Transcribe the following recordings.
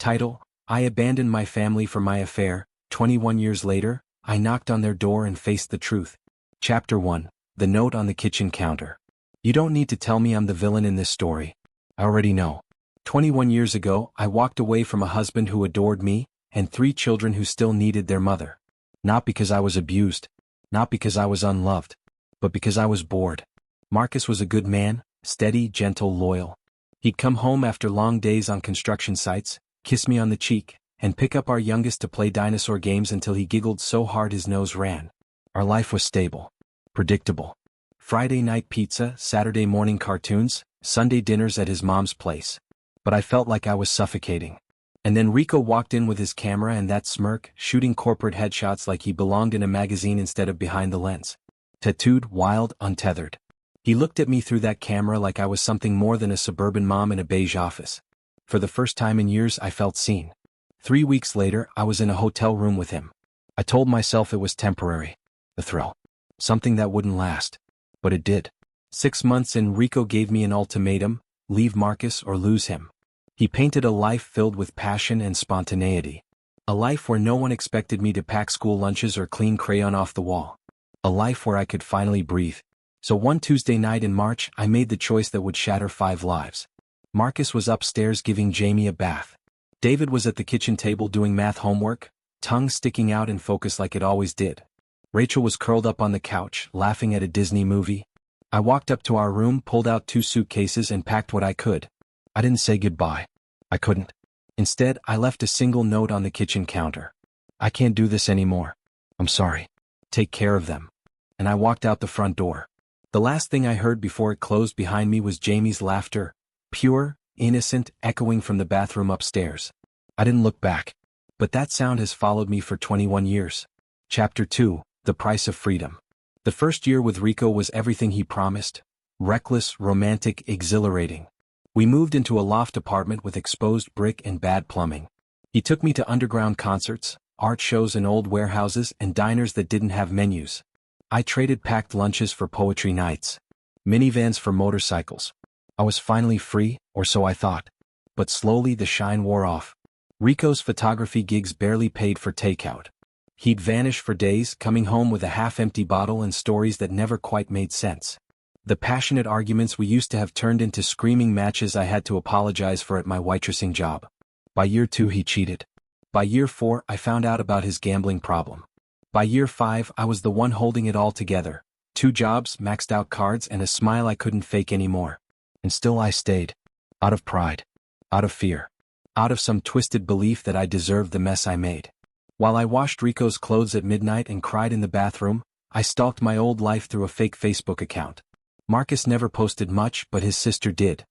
Title: I abandoned my family for my affair. 21 years later, I knocked on their door and faced the truth. Chapter 1: The Note on the Kitchen Counter. You don't need to tell me I'm the villain in this story. I already know. 21 years ago, I walked away from a husband who adored me, and 3 children who still needed their mother. Not because I was abused. Not because I was unloved. But because I was bored. Marcus was a good man, steady, gentle, loyal. He'd come home after long days on construction sites, kiss me on the cheek, and pick up our youngest to play dinosaur games until he giggled so hard his nose ran. Our life was stable. Predictable. Friday night pizza, Saturday morning cartoons, Sunday dinners at his mom's place. But I felt like I was suffocating. And then Rico walked in with his camera and that smirk, shooting corporate headshots like he belonged in a magazine instead of behind the lens. Tattooed, wild, untethered. He looked at me through that camera like I was something more than a suburban mom in a beige office. For the first time in years, I felt seen. 3 weeks later, I was in a hotel room with him. I told myself it was temporary. A thrill. Something that wouldn't last. But it did. 6 months in, Rico gave me an ultimatum: leave Marcus or lose him. He painted a life filled with passion and spontaneity. A life where no one expected me to pack school lunches or clean crayon off the wall. A life where I could finally breathe. So one Tuesday night in March, I made the choice that would shatter 5 lives. Marcus was upstairs giving Jamie a bath. David was at the kitchen table doing math homework, tongue sticking out in focus like it always did. Rachel was curled up on the couch, laughing at a Disney movie. I walked up to our room, pulled out 2 suitcases and packed what I could. I didn't say goodbye. I couldn't. Instead, I left a single note on the kitchen counter. I can't do this anymore. I'm sorry. Take care of them. And I walked out the front door. The last thing I heard before it closed behind me was Jamie's laughter, pure, innocent, echoing from the bathroom upstairs. I didn't look back. But that sound has followed me for 21 years. Chapter 2: The Price of Freedom. The first year with Rico was everything he promised. Reckless, romantic, exhilarating. We moved into a loft apartment with exposed brick and bad plumbing. He took me to underground concerts, art shows in old warehouses, and diners that didn't have menus. I traded packed lunches for poetry nights. Minivans for motorcycles. I was finally free, or so I thought. But slowly the shine wore off. Rico's photography gigs barely paid for takeout. He'd vanish for days, coming home with a half-empty bottle and stories that never quite made sense. The passionate arguments we used to have turned into screaming matches I had to apologize for at my waitressing job. By year 2 he cheated. By year 4 I found out about his gambling problem. By year 5 I was the one holding it all together. 2 jobs, maxed out cards, and a smile I couldn't fake anymore. And still I stayed. Out of pride. Out of fear. Out of some twisted belief that I deserved the mess I made. While I washed Rico's clothes at midnight and cried in the bathroom, I stalked my old life through a fake Facebook account. Marcus never posted much, but his sister did.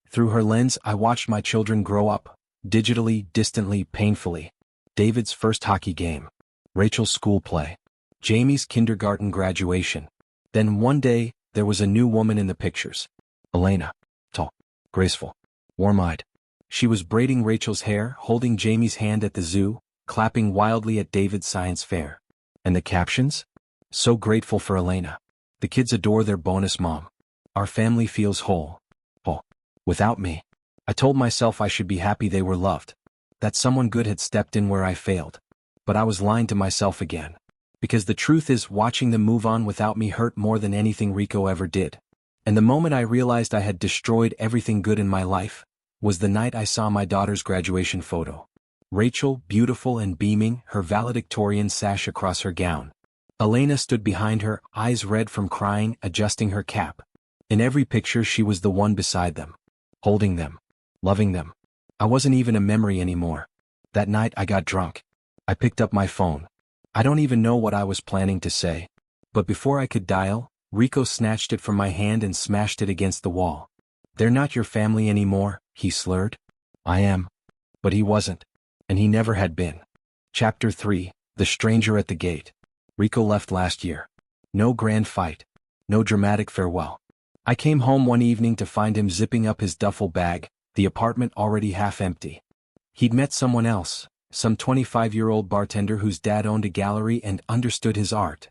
Through her lens, I watched my children grow up, digitally, distantly, painfully. David's first hockey game. Rachel's school play. Jamie's kindergarten graduation. Then one day, there was a new woman in the pictures. Elena. Tall. Graceful. Warm-eyed. She was braiding Rachel's hair, holding Jamie's hand at the zoo, clapping wildly at David's science fair. And the captions? So grateful for Elena. The kids adore their bonus mom. Our family feels whole. Whole. Without me. I told myself I should be happy they were loved. That someone good had stepped in where I failed. But I was lying to myself again. Because the truth is, watching them move on without me hurt more than anything Rico ever did. And the moment I realized I had destroyed everything good in my life was the night I saw my daughter's graduation photo. Rachel, beautiful and beaming, her valedictorian sash across her gown. Elena stood behind her, eyes red from crying, adjusting her cap. In every picture she was the one beside them. Holding them. Loving them. I wasn't even a memory anymore. That night I got drunk. I picked up my phone. I don't even know what I was planning to say. But before I could dial, Rico snatched it from my hand and smashed it against the wall. "They're not your family anymore," he slurred. "I am." But he wasn't. And he never had been. Chapter 3: The Stranger at the Gate. Rico left last year. No grand fight. No dramatic farewell. I came home one evening to find him zipping up his duffel bag, the apartment already half empty. He'd met someone else, some 25-year-old bartender whose dad owned a gallery and understood his art.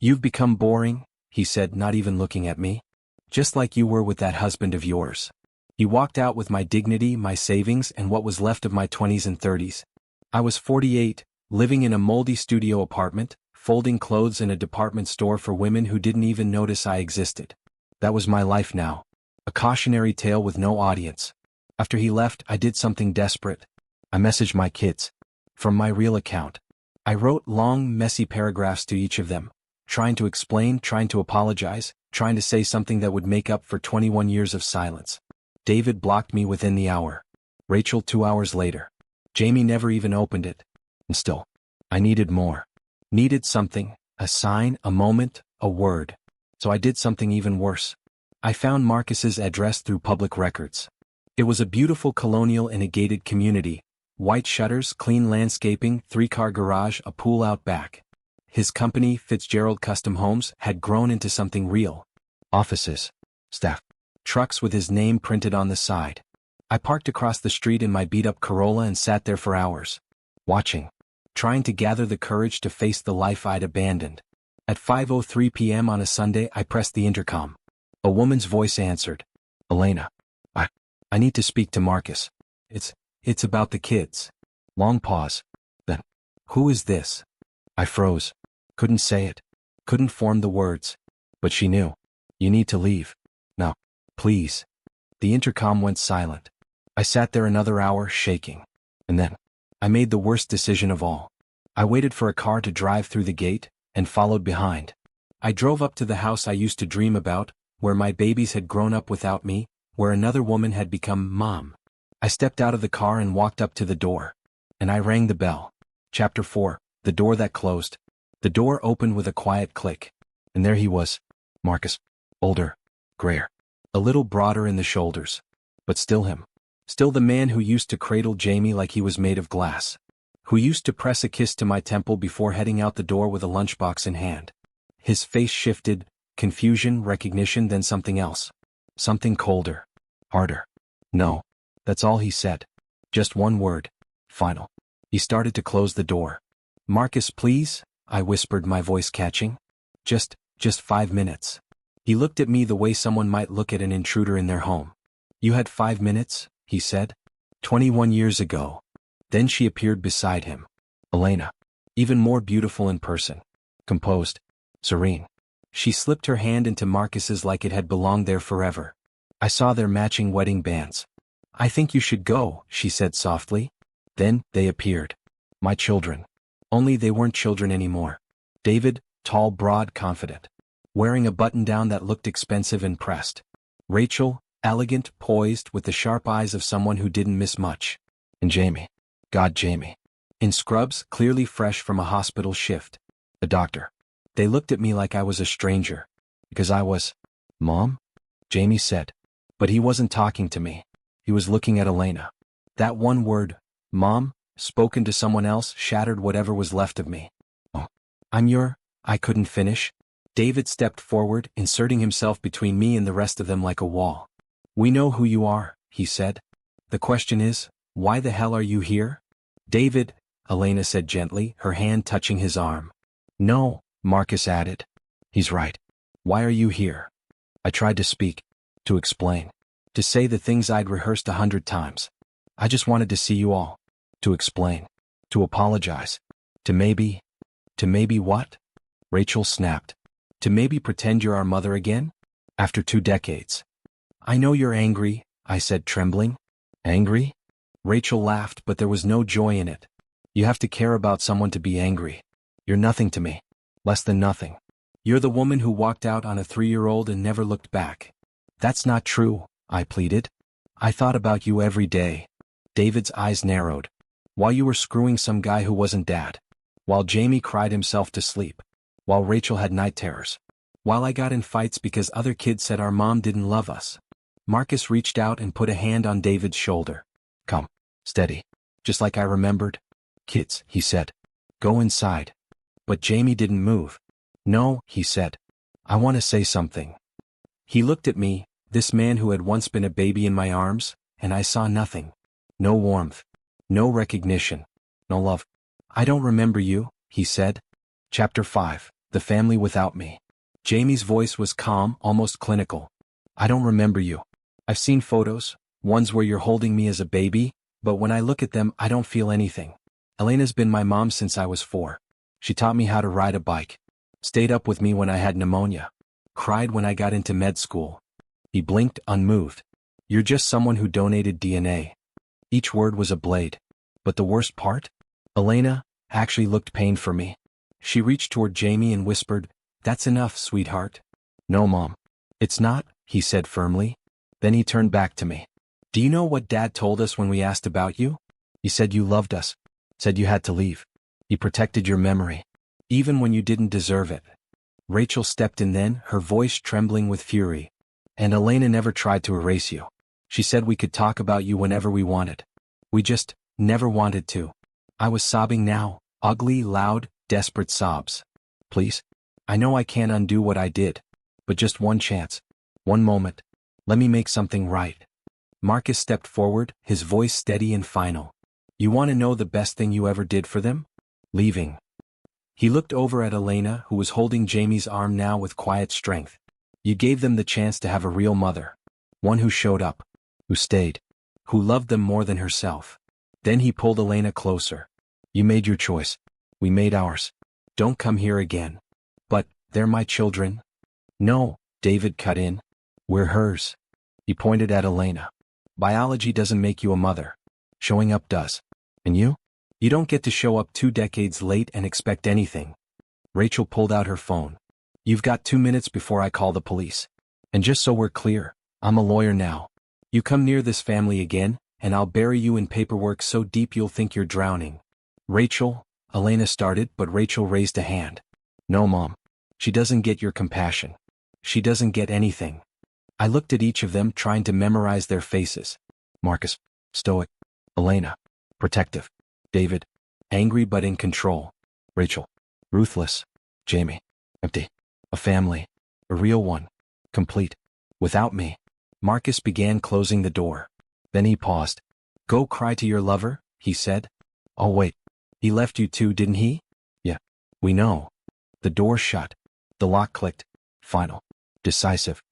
"You've become boring," he said, not even looking at me. "Just like you were with that husband of yours." He walked out with my dignity, my savings, and what was left of my 20s and 30s. I was 48, living in a moldy studio apartment, folding clothes in a department store for women who didn't even notice I existed. That was my life now. A cautionary tale with no audience. After he left, I did something desperate. I messaged my kids. From my real account. I wrote long, messy paragraphs to each of them, trying to explain, trying to apologize, trying to say something that would make up for 21 years of silence. David blocked me within the hour. Rachel 2 hours later. Jamie never even opened it. And still, I needed more. Needed something, a sign, a moment, a word. So I did something even worse. I found Marcus's address through public records. It was a beautiful colonial in a gated community. White shutters, clean landscaping, 3-car garage, a pool out back. His company, Fitzgerald Custom Homes, had grown into something real. Offices. Staff. Trucks with his name printed on the side. I parked across the street in my beat-up Corolla and sat there for hours. Watching. Trying to gather the courage to face the life I'd abandoned. At 5:03 p.m. on a Sunday, I pressed the intercom. A woman's voice answered. Elena. I need to speak to Marcus. It's about the kids. Long pause. Then. Who is this? I froze. Couldn't say it. Couldn't form the words. But she knew. You need to leave. Now. Please. The intercom went silent. I sat there another hour, shaking. And then. I made the worst decision of all. I waited for a car to drive through the gate, and followed behind. I drove up to the house I used to dream about, where my babies had grown up without me, where another woman had become mom. I stepped out of the car and walked up to the door. And I rang the bell. Chapter 4, The Door That Closed. The door opened with a quiet click. And there he was. Marcus. Older. Grayer. A little broader in the shoulders. But still him. Still the man who used to cradle Jamie like he was made of glass. Who used to press a kiss to my temple before heading out the door with a lunchbox in hand. His face shifted, confusion, recognition, then something else. Something colder. Harder. No. That's all he said. Just one word. Final. He started to close the door. Marcus, please, I whispered, my voice catching. Just 5 minutes. He looked at me the way someone might look at an intruder in their home. You had 5 minutes, he said. 21 years ago. Then she appeared beside him. Elena. Even more beautiful in person. Composed. Serene. She slipped her hand into Marcus's like it had belonged there forever. I saw their matching wedding bands. I think you should go, she said softly. Then, they appeared. My children. Only they weren't children anymore. David, tall, broad, confident. Wearing a button-down that looked expensive and pressed. Rachel, elegant, poised, with the sharp eyes of someone who didn't miss much. And Jamie. God, Jamie. In scrubs, clearly fresh from a hospital shift. A doctor. They looked at me like I was a stranger. Because I was. Mom? Jamie said. But he wasn't talking to me. He was looking at Elena. That one word, Mom, spoken to someone else, shattered whatever was left of me. Oh, I couldn't finish. David stepped forward, inserting himself between me and the rest of them like a wall. We know who you are, he said. The question is, why the hell are you here? David, Elena said gently, her hand touching his arm. No, Marcus added. He's right. Why are you here? I tried to speak. To explain. To say the things I'd rehearsed 100 times. I just wanted to see you all. To explain. To apologize. To maybe what? Rachel snapped. To maybe pretend you're our mother again? After 2 decades. I know you're angry, I said, trembling. Angry? Rachel laughed, but there was no joy in it. You have to care about someone to be angry. You're nothing to me. Less than nothing. You're the woman who walked out on a 3-year-old and never looked back. That's not true, I pleaded. I thought about you every day. David's eyes narrowed. While you were screwing some guy who wasn't Dad. While Jamie cried himself to sleep. While Rachel had night terrors. While I got in fights because other kids said our mom didn't love us. Marcus reached out and put a hand on David's shoulder. Come. Steady. Just like I remembered. Kids, he said. Go inside. But Jamie didn't move. No, he said. I want to say something. He looked at me, this man who had once been a baby in my arms, and I saw nothing. No warmth. No recognition. No love. I don't remember you, he said. Chapter 5, The Family Without Me. Jamie's voice was calm, almost clinical. I don't remember you. I've seen photos, Ones where you're holding me as a baby, but when I look at them I don't feel anything. Elena's been my mom since I was 4. She taught me how to ride a bike. Stayed up with me when I had pneumonia. Cried when I got into med school. He blinked, unmoved. You're just someone who donated DNA. Each word was a blade. But the worst part? Elena actually looked pained for me. She reached toward Jamie and whispered, "That's enough, sweetheart." "No, Mom. It's not," he said firmly. Then he turned back to me. "Do you know what Dad told us when we asked about you? He said you loved us. Said you had to leave. He protected your memory. Even when you didn't deserve it." Rachel stepped in then, her voice trembling with fury. "And Elena never tried to erase you. She said we could talk about you whenever we wanted. We just never wanted to." I was sobbing now, ugly, loud, desperate sobs. "Please? I know I can't undo what I did. But just one chance. One moment. Let me make something right." Marcus stepped forward, his voice steady and final. "You want to know the best thing you ever did for them? Leaving." He looked over at Elena, who was holding Jamie's arm now with quiet strength. "You gave them the chance to have a real mother. One who showed up. Who stayed. Who loved them more than herself." Then he pulled Elena closer. "You made your choice. We made ours. Don't come here again." "But, they're my children." "No," David cut in. "We're hers." He pointed at Elena. "Biology doesn't make you a mother. Showing up does. And you? You don't get to show up 2 decades late and expect anything." Rachel pulled out her phone. "You've got 2 minutes before I call the police. And just so we're clear, I'm a lawyer now. You come near this family again, and I'll bury you in paperwork so deep you'll think you're drowning." "Rachel," Elena started, but Rachel raised a hand. "No, Mom. She doesn't get your compassion. She doesn't get anything." I looked at each of them, trying to memorize their faces. Marcus, stoic. Elena, protective. David, angry but in control. Rachel, ruthless. Jamie, empty. A family. A real one. Complete. Without me. Marcus began closing the door. Then he paused. "Go cry to your lover," he said. "Oh wait. He left you too, didn't he?" "Yeah. We know." The door shut. The lock clicked. Final. Decisive.